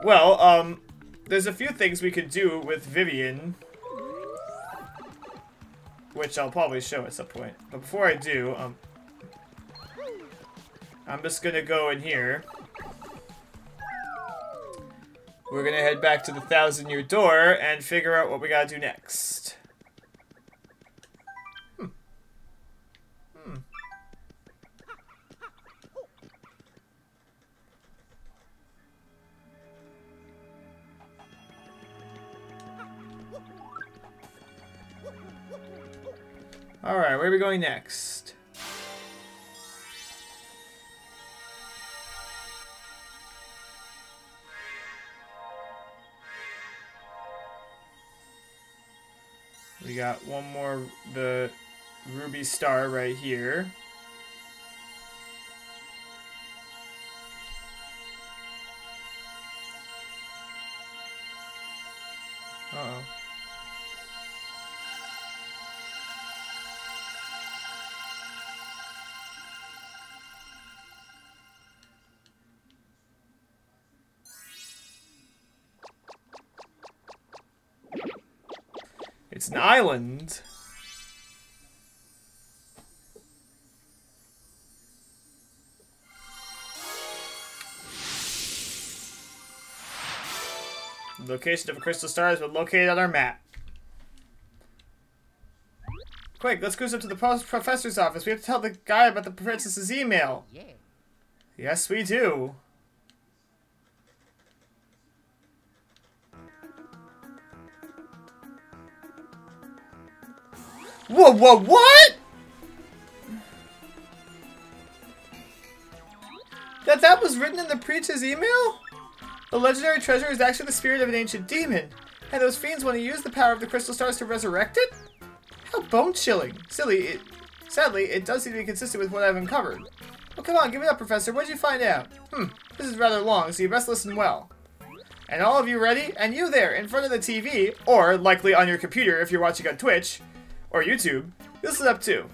Well, there's a few things we could do with Vivian, which I'll probably show at some point. But before I do, I'm just gonna go in here. We're gonna head back to the 1,000-year door and figure out what we gotta do next. Alright, where are we going next? We got one more, the ruby star right here. Uh-oh. It's an island. The location of a crystal star has been located on our map. Quick, let's cruise up to the professor's office. We have to tell the guy about the princess's email. Yeah. Yes, we do. Whoa, what? That was written in the preacher's email? The legendary treasure is actually the spirit of an ancient demon, and those fiends want to use the power of the crystal stars to resurrect it? How bone-chilling. Sadly, it does seem to be consistent with what I've uncovered. Oh, come on, give it up, Professor. What did you find out? This is rather long, so you best listen well. And all of you ready? And you there, in front of the TV, or likely on your computer if you're watching on Twitch, or YouTube, listen up too.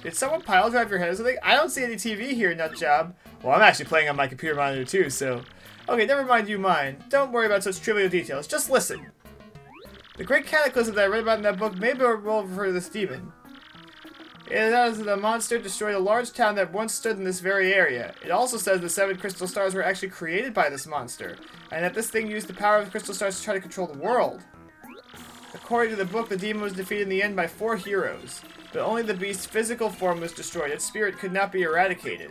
Did someone pile drive your head or something? I don't see any TV here, nutjob. Well, I'm actually playing on my computer monitor too, so... Okay, never mind you mine. Don't worry about such trivial details. Just listen. The great cataclysm that I read about in that book may be over for this demon. It says the monster destroyed a large town that once stood in this very area. It also says the 7 crystal stars were actually created by this monster, and that this thing used the power of the crystal stars to try to control the world. According to the book, the demon was defeated in the end by 4 heroes, but only the beast's physical form was destroyed. Its spirit could not be eradicated.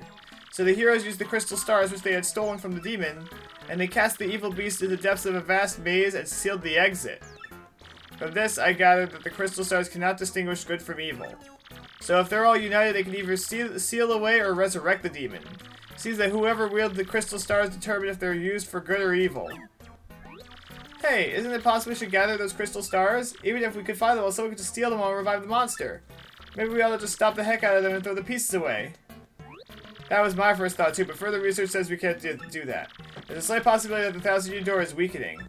So the heroes used the crystal stars which they had stolen from the demon, and they cast the evil beast into the depths of a vast maze and sealed the exit. From this, I gathered that the crystal stars cannot distinguish good from evil. So if they're all united, they can either seal away or resurrect the demon. It seems that whoever wielded the crystal stars determine if they're used for good or evil. Hey, isn't it possible we should gather those crystal stars? Even if we could find them, well, someone could just steal them and revive the monster. Maybe we ought to just stop the heck out of them and throw the pieces away. That was my first thought too, but further research says we can't do that. There's a slight possibility that the 1,000-year door is weakening.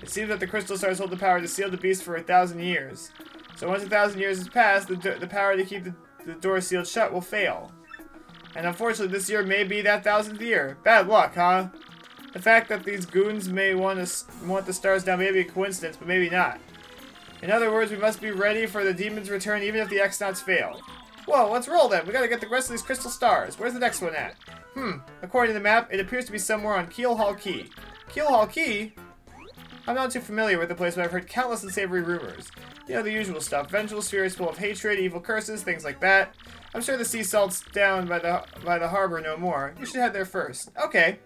It seems that the crystal stars hold the power to seal the beast for 1,000 years. So once 1,000 years has passed, the power to keep the door sealed shut will fail. And unfortunately, this year may be that 1,000th year. Bad luck, huh? The fact that these goons may want the stars down may be a coincidence, but maybe not. In other words, we must be ready for the demon's return even if the X-Nauts fail. Whoa, let's roll then. We gotta get the rest of these crystal stars. Where's the next one at? According to the map, it appears to be somewhere on Keel Hall Key. Keel Hall Key? I'm not too familiar with the place, but I've heard countless unsavory rumors. You know, the usual stuff. Vengeful spirits full of hatred, evil curses, things like that. I'm sure the sea salt's down by the harbor no more. You should head there first. Okay.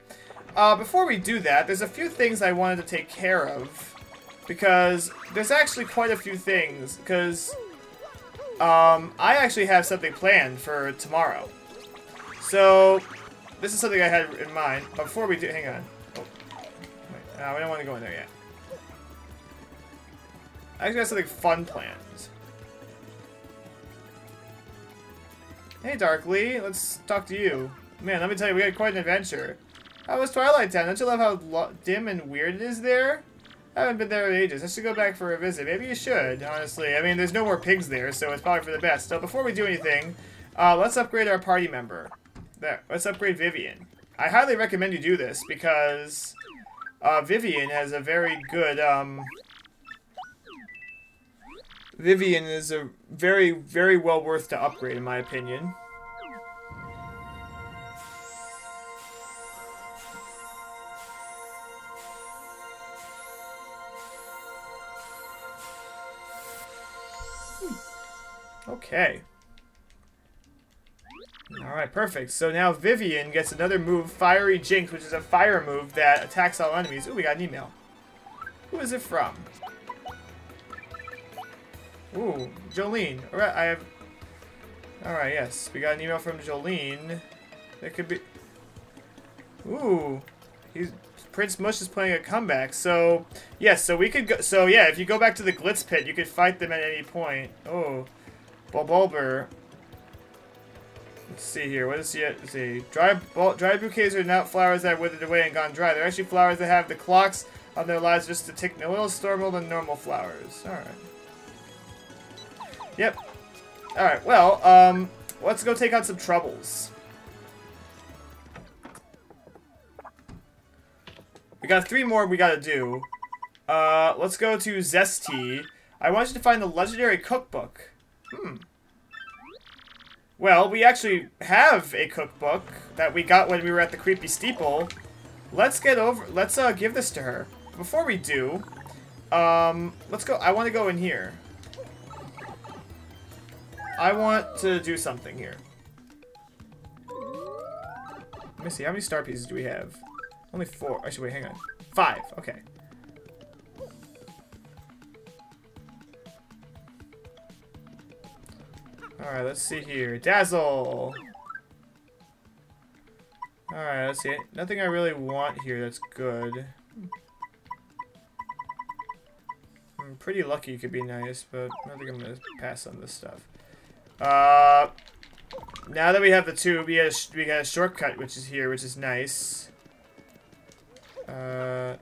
Before we do that, there's a few things I wanted to take care of. Because there's actually quite a few things. Because I actually have something planned for tomorrow. So, this is something I had in mind. But before we do, hang on. Oh, wait, we don't want to go in there yet. I actually got something fun planned. Hey, Darkly, let's talk to you. Man, let me tell you, we had quite an adventure. How was Twilight Town? Don't you love how dim and weird it is there? I haven't been there in ages. I should go back for a visit. Maybe you should, honestly. I mean, there's no more pigs there, so it's probably for the best. So before we do anything, let's upgrade our party member. There, let's upgrade Vivian. I highly recommend you do this because Vivian has a very good, Vivian is a very, very well worth to upgrade, in my opinion. Okay. Alright, perfect. So now Vivian gets another move, Fiery Jinx, which is a fire move that attacks all enemies. Ooh, we got an email. Who is it from? Ooh, Jolene. Alright, I have... Alright, yes. We got an email from Jolene. That could be... Ooh. Prince Mush is playing a comeback. So, yes, so we could go... So, yeah, if you go back to the Glitz Pit, you could fight them at any point. Oh. Bulbulber. Let's see here. What is he? Let's see. Dry bouquets are not flowers that have withered away and gone dry. They're actually flowers that have the clocks on their lives just to tick a little slower than normal flowers. Alright. Yep. Alright, well, let's go take out some troubles. We got 3 more we gotta do. Let's go to Zesty. I want you to find the legendary cookbook. Well, we actually have a cookbook that we got when we were at the Creepy Steeple. Let's give this to her. Before we do, let's go. I want to go in here. I want to do something here. Let me see, how many star pieces do we have? Only 4. Actually, wait, hang on. 5, okay. Alright, let's see here. Dazzle! Alright, let's see. Nothing I really want here that's good. Pretty lucky could be nice, but I don't think I'm going to pass on this stuff. Now that we have the tube, we got a shortcut, which is here, which is nice. We're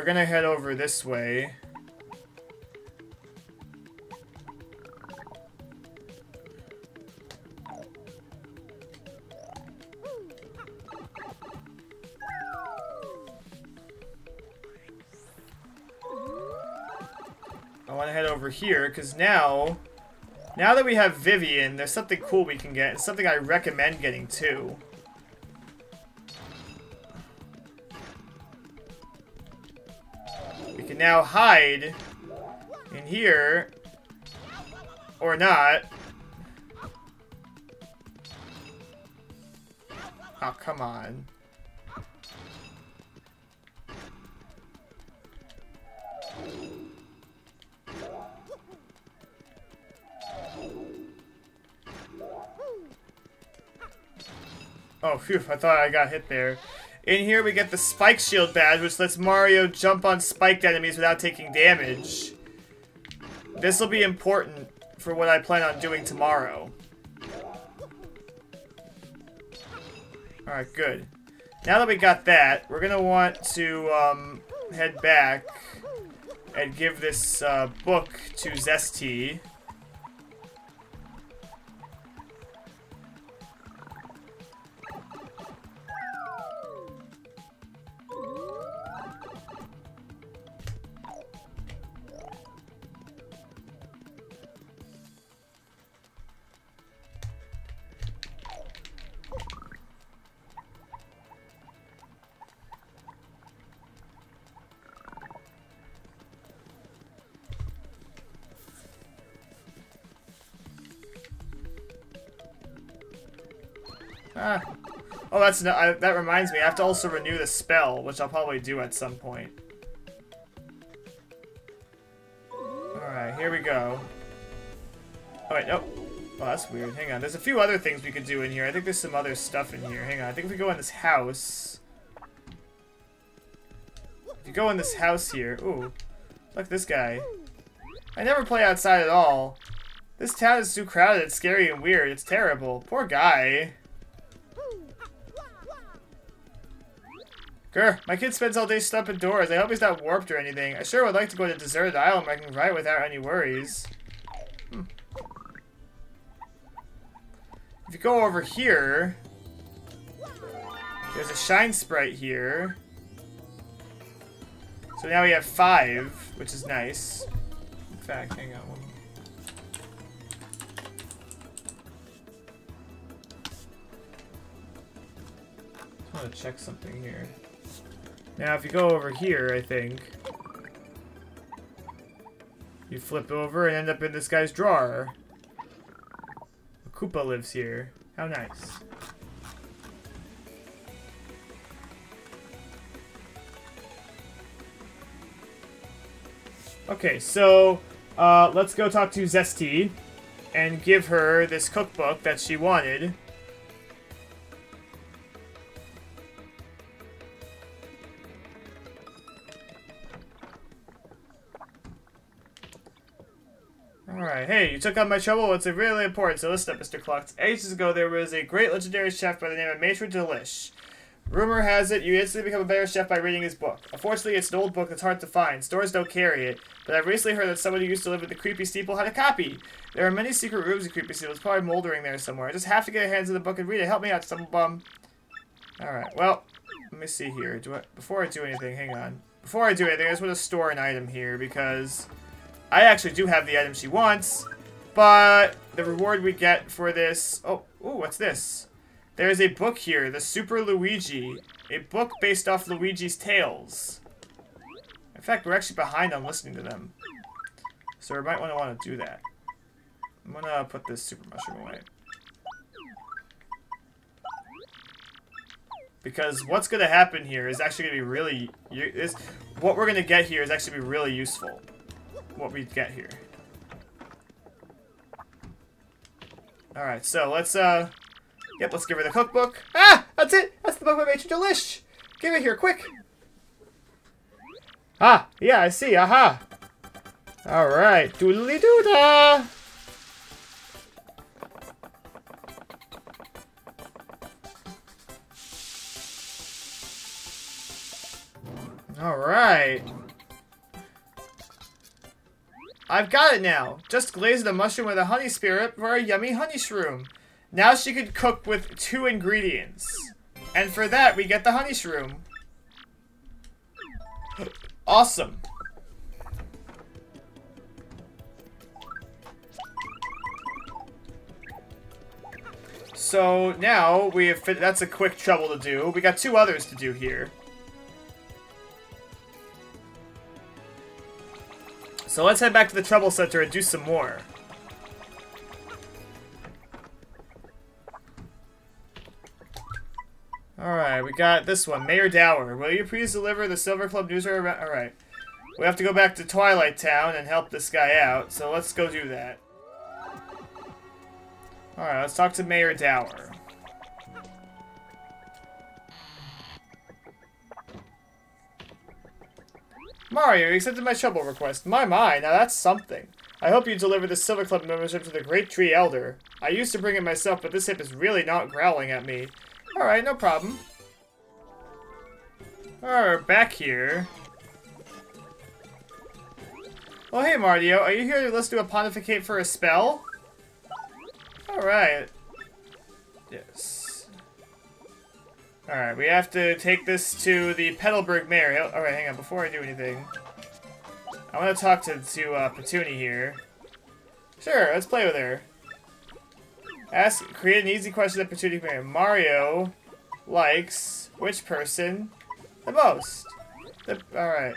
gonna head over this way. I want to head over here, because now that we have Vivian, there's something cool we can get. It's something I recommend getting, too. We can now hide in here, or not. Oh, come on. Oh, phew, I thought I got hit there. In here we get the Spike Shield badge, which lets Mario jump on spiked enemies without taking damage. This will be important for what I plan on doing tomorrow. Alright, good. Now that we got that, we're gonna want to head back and give this book to Zesty. Oh, that reminds me. I have to also renew the spell, which I'll probably do at some point. Alright, here we go. Oh, wait, nope. Oh, that's weird. Hang on. There's a few other things we could do in here. I think there's some other stuff in here. Hang on. I think if we go in this house... If you go in this house here... Ooh. Look at this guy. I never play outside at all. This town is too crowded. It's scary and weird. It's terrible. Poor guy. Grr, my kid spends all day stuck indoors. I hope he's not warped or anything. I sure would like to go to a deserted island where I can ride without any worries. If you go over here... There's a shine sprite here. So now we have 5, which is nice. In fact, hang on. I want to check something here. Now, if you go over here, I think you flip over and end up in this guy's drawer. A Koopa lives here. How nice. Okay, so let's go talk to Zesty and give her this cookbook that she wanted. Alright, hey, you took on my trouble. It's really important, so listen up, Mr. Klutz. Ages ago, there was a great legendary chef by the name of Maitre Delish. Rumor has it, you instantly become a better chef by reading his book. Unfortunately, it's an old book that's hard to find. Stores don't carry it, but I've recently heard that someone who used to live in the Creepy Steeple had a copy. There are many secret rooms in Creepy Steeple. It's probably moldering there somewhere. I just have to get hands on the book and read it. Help me out, some bum. Alright, well, let me see here. Before I do anything, hang on. Before I do anything, I just want to store an item here, because I actually do have the item she wants, but the reward we get for this... Oh, ooh, what's this? There is a book here, The Super Luigi, a book based off Luigi's Tales. In fact, we're actually behind on listening to them, so we might want to do that. I'm gonna put this super mushroom away, because what's gonna happen here is actually gonna be really... what we're gonna get here is actually gonna be really useful. What we get here. Alright, so let's yep, let's give her the cookbook. Ah! That's it! That's the book by Maitre Delish! Give it here, quick! Ah! Yeah, I see, aha! Alright, doodly-doo-dah! Alright. I've got it now. Just glaze the mushroom with a honey spirit for a yummy honey shroom. Now she could cook with 2 ingredients. And for that, we get the honey shroom. Awesome. So now we have that's a quick trouble to do. We got 2 others to do here. So let's head back to the Trouble Center and do some more. Alright, we got this one. Mayor Dower, will you please deliver the Silver Club newsletter? Alright. We have to go back to Twilight Town and help this guy out, so let's go do that. Alright, let's talk to Mayor Dower. Mario, you accepted my trouble request. My, now that's something. I hope you deliver the Silver Club membership to the Great Tree Elder. I used to bring it myself, but this hip is really not growling at me. Alright, no problem. Alright, back here. Oh, hey Mario, are you here to listen to a pontificate for a spell? Alright. Yes. Alright, we have to take this to the Petalburg Mayor. Alright, hang on, before I do anything, I want to talk to Petunia here. Sure, let's play with her. Create an easy question that Petunia can. Mario likes which person the most? Alright.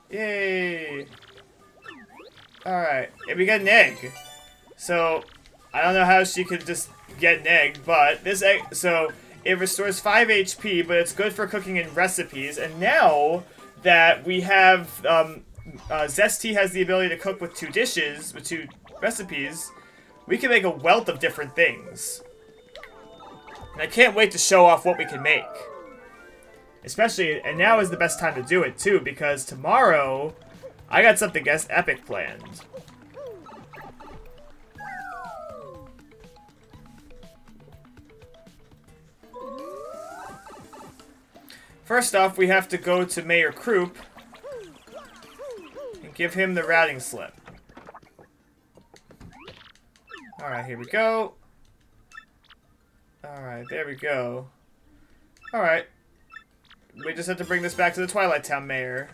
Yay. Alright, yeah, we got an egg. So, I don't know how she could just get an egg, but this egg, so it restores 5 HP, but it's good for cooking in recipes. And now that we have, Zesty has the ability to cook with 2 dishes, with 2 recipes, we can make a wealth of different things. And I can't wait to show off what we can make. Especially, and now is the best time to do it too, because tomorrow, I got something epic planned. First off, we have to go to Mayor Croup and give him the routing slip. Alright, here we go. Alright, there we go. Alright. We just have to bring this back to the Twilight Town mayor.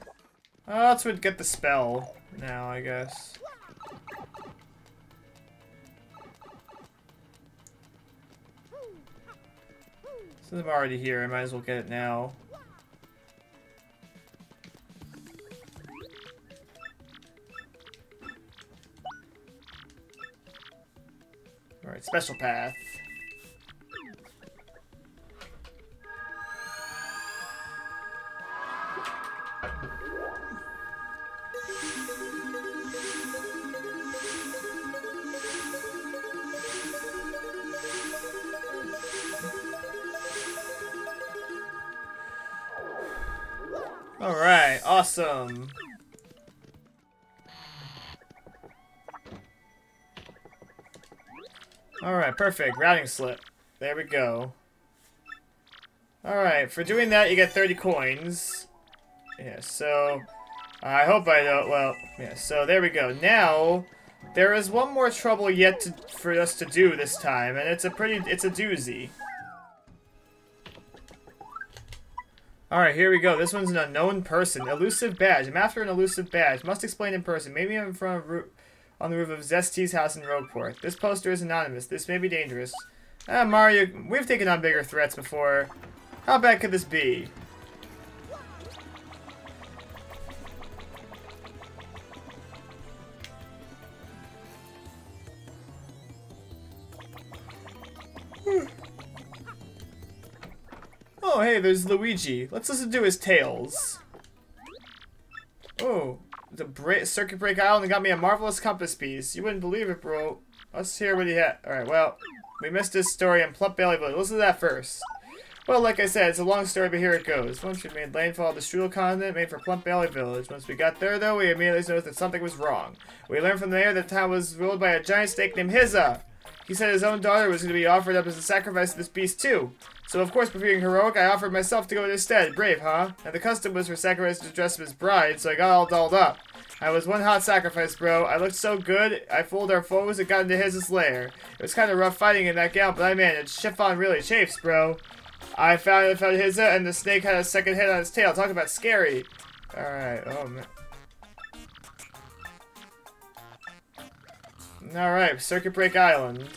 Oh, let's get the spell now, I guess. Since I'm already here, I might as well get it now. Alright, special path. Alright, awesome. Alright, perfect. Routing slip. There we go. Alright, for doing that you get 30 coins. Yeah, so... I hope I don't... Well, yeah, so there we go. Now, there is one more trouble yet for us to do this time, and it's a doozy. Alright, here we go. This one's an unknown person. Elusive badge. I'm after an elusive badge. Must explain in person. Maybe I'm in front of on the roof of Zesty's house in Rogueport. This poster is anonymous. This may be dangerous. Mario, we've taken on bigger threats before. How bad could this be? Oh, hey, there's Luigi. Let's listen to his tales. Oh, the Circuit Break Island got me a marvelous compass piece. You wouldn't believe it, bro. Let's hear what he had. Alright, well, we missed his story in Plump Bailey Village. Listen to that first. Well, like I said, it's a long story, but here it goes. Once we made landfall on the Strudel continent made for Plump Bailey Village. Once we got there, though, we immediately noticed that something was wrong. We learned from the mayor that the town was ruled by a giant snake named Hizza. He said his own daughter was going to be offered up as a sacrifice to this beast, too. So, of course, being heroic, I offered myself to go in his stead. Brave, huh? And the custom was for sacrifice to dress up as bride, so I got all dolled up. I was one hot sacrifice, bro. I looked so good, I fooled our foes and got into his lair. It was kind of rough fighting in that gown, but I managed. Chiffon really chafes, bro. I found his, and the snake had a second head on its tail. Talk about scary. Alright, oh man. Alright, Circuit Break Island.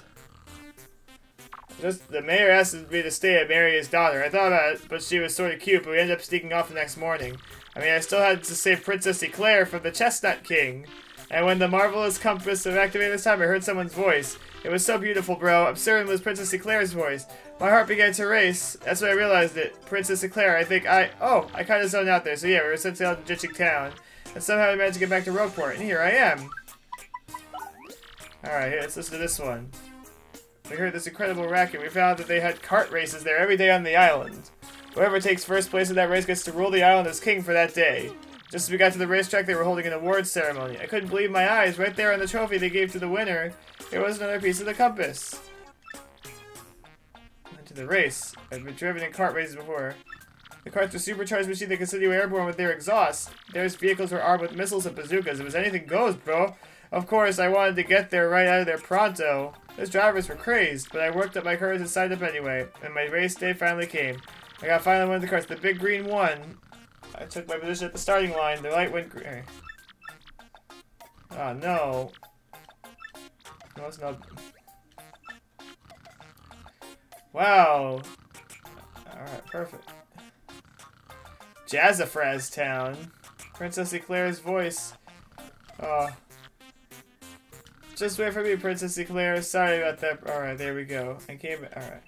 The mayor asked me to stay and marry his daughter. I thought about it, but she was sort of cute, but we ended up sneaking off the next morning. I mean, I still had to save Princess Eclair from the Chestnut King. And when the marvelous compass activated this time, I heard someone's voice. It was so beautiful, bro. I'm certain it was Princess Eclair's voice. My heart began to race. That's when I realized it. Princess Eclair, I kind of zoned out there. So yeah, we were sent out to ditching town. And somehow I managed to get back to Rogueport. And here I am. Alright, let's listen to this one. We heard this incredible racket. We found that they had kart races there every day on the island. Whoever takes first place in that race gets to rule the island as king for that day. Just as we got to the racetrack, they were holding an awards ceremony. I couldn't believe my eyes. Right there on the trophy they gave to the winner, there was another piece of the compass. Went to the race. I've been driven in kart races before. The karts were supercharged machines that could send you airborne with their exhaust. Their vehicles were armed with missiles and bazookas. It was anything goes, bro. Of course, I wanted to get there right out of there pronto. Those drivers were crazed, but I worked up my courage and signed up anyway. And my race day finally came. I got finally one of the carts. The big green won. I took my position at the starting line. The light went green. Oh, no. No, it's not. Wow. Alright, perfect. Jazzafraz Town. Princess Eclair's voice. Oh. Just wait for me, Princess Eclair. Sorry about that. Alright, there we go. I came. Alright.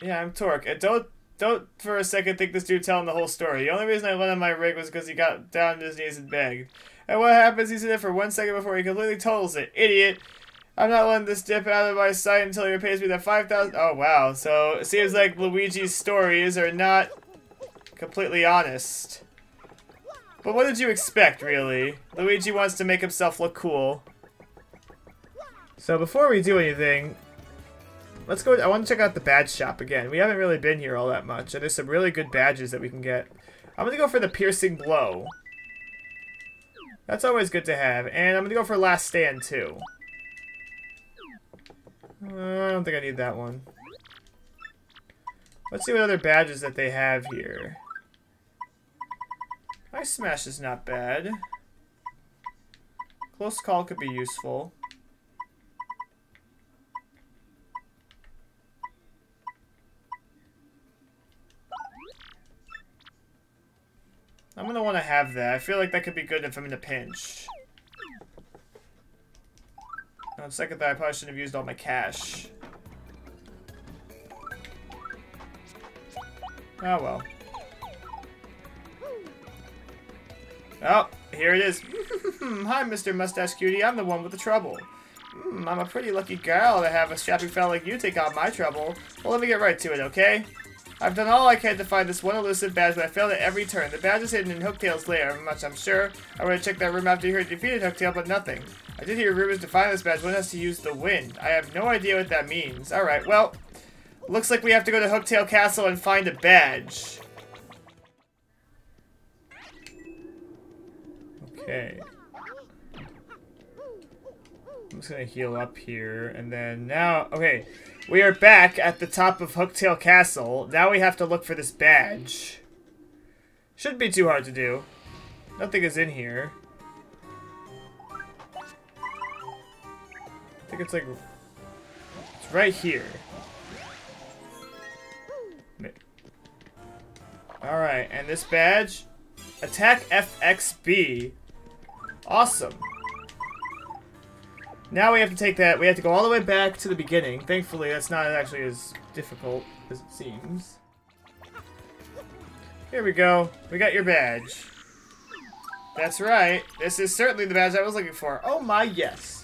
Yeah, I'm Torque. And don't for a second think this dude telling the whole story. The only reason I let him my rig was because he got down on his knees and begged. And what happens? He's in it for 1 second before he completely totals it. Idiot! I'm not letting this dip out of my sight until he repays me that 5,000. Oh, wow. So, it seems like Luigi's stories are not completely honest. But what did you expect, really? Luigi wants to make himself look cool. So, before we do anything, let's go. I want to check out the badge shop again. We haven't really been here all that much, and there's some really good badges that we can get. I'm going to go for the Piercing Blow. That's always good to have. And I'm going to go for Last Stand, too. I don't think I need that one. Let's see what other badges that they have here. Ice Smash is not bad. Close Call could be useful. I'm gonna want to have that. I feel like that could be good if I'm in a pinch. On second thought, I probably shouldn't have used all my cash. Oh well. Oh, here it is. Hi, Mr. Mustache Cutie. I'm the one with the trouble. I'm a pretty lucky girl to have a strapping fella like you take on my trouble. Well, let me get right to it, okay? I've done all I can to find this one elusive badge, but I failed at every turn. The badge is hidden in Hooktail's lair, much I'm sure. I would have checked that room after you defeated Hooktail, but nothing. I did hear rumors to find this badge. One has to use the wind. I have no idea what that means. Alright, well, looks like we have to go to Hooktail Castle and find a badge. Okay. I'm just gonna heal up here, and then now, okay, we are back at the top of Hooktail Castle. Now we have to look for this badge. Shouldn't be too hard to do. Nothing is in here. I think it's like, it's right here. Alright, and this badge, Attack FXB. Awesome. Now we have to take that, we have to go all the way back to the beginning. Thankfully, that's not actually as difficult as it seems. Here we go. We got your badge. That's right. This is certainly the badge I was looking for. Oh my, yes.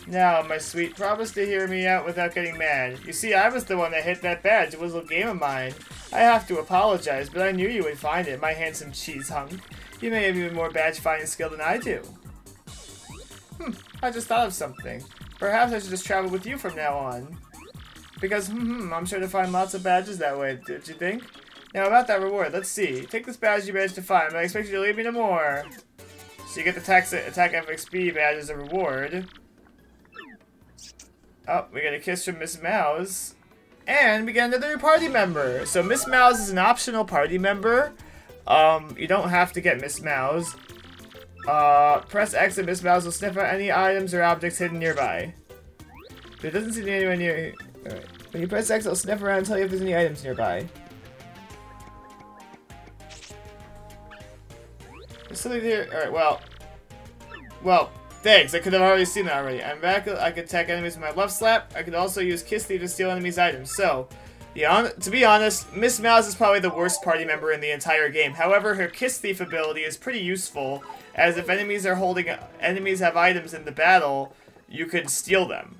Now, my sweet, promise to hear me out without getting mad. You see, I was the one that hit that badge. It was a game of mine. I have to apologize, but I knew you would find it, my handsome cheese hunk. You may have even more badge finding skill than I do. I just thought of something. Perhaps I should just travel with you from now on. Because, I'm sure to find lots of badges that way, don't you think? Now, about that reward, let's see. Take this badge you managed to find, but I expect you to leave me no more. So you get the Attack FXB badge as a reward. Oh, we get a kiss from Miss Mouse. And we get another new party member. So Miss Mouse is an optional party member. You don't have to get Miss Mouse. Press X and Miss Mouse will sniff out any items or objects hidden nearby. There doesn't seem to be anyone near. Alright. When you press X, it'll sniff around and tell you if there's any items nearby. There's something here. Alright, well, thanks. I could have already seen that already. I'm back. I can attack enemies with my left slap. I could also use Kiss Thief to steal enemies' items. So, to be honest, Miss Mouse is probably the worst party member in the entire game. However, her Kiss Thief ability is pretty useful, as if enemies have items in the battle, you could steal them.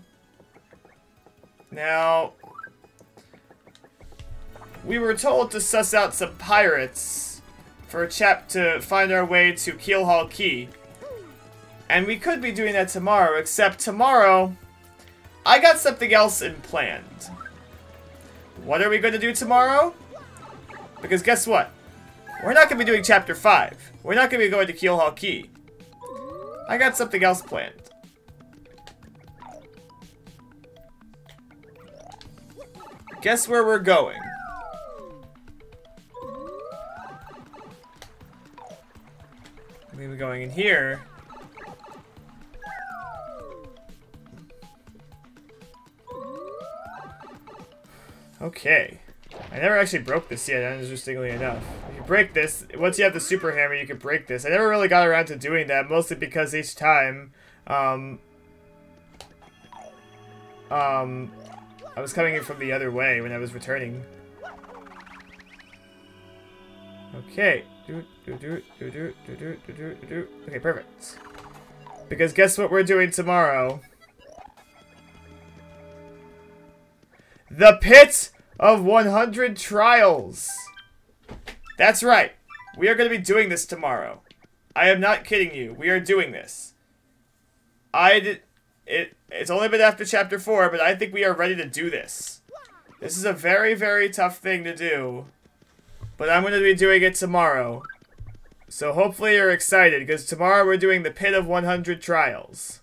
Now, we were told to suss out some pirates for a chap to find our way to Keelhaul Key. And we could be doing that tomorrow, except tomorrow, I got something else in planned. What are we going to do tomorrow? Because guess what? We're not going to be doing Chapter 5. We're not going to be going to Keelhaul Key. I got something else planned. Guess where we're going? We're going to be going in here. Okay. I never actually broke this yet, interestingly enough. If you break this, once you have the super hammer, you can break this. I never really got around to doing that, mostly because each time, I was coming in from the other way when I was returning. Okay. Okay, perfect. Because guess what we're doing tomorrow? The Pit of 100 Trials. That's right. We are going to be doing this tomorrow. I am not kidding you. We are doing this. It's only been after Chapter 4, but I think we are ready to do this. This is a very, very tough thing to do. But I'm going to be doing it tomorrow. So hopefully you're excited, because tomorrow we're doing the Pit of 100 Trials.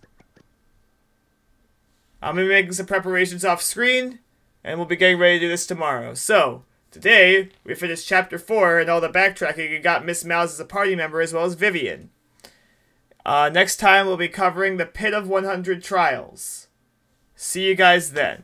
I'm going to be making some preparations off screen. And we'll be getting ready to do this tomorrow. So, Today, we finished Chapter 4 and all the backtracking and got Miss Mouse as a party member as well as Vivian. Next time, we'll be covering the Pit of 100 Trials. See you guys then.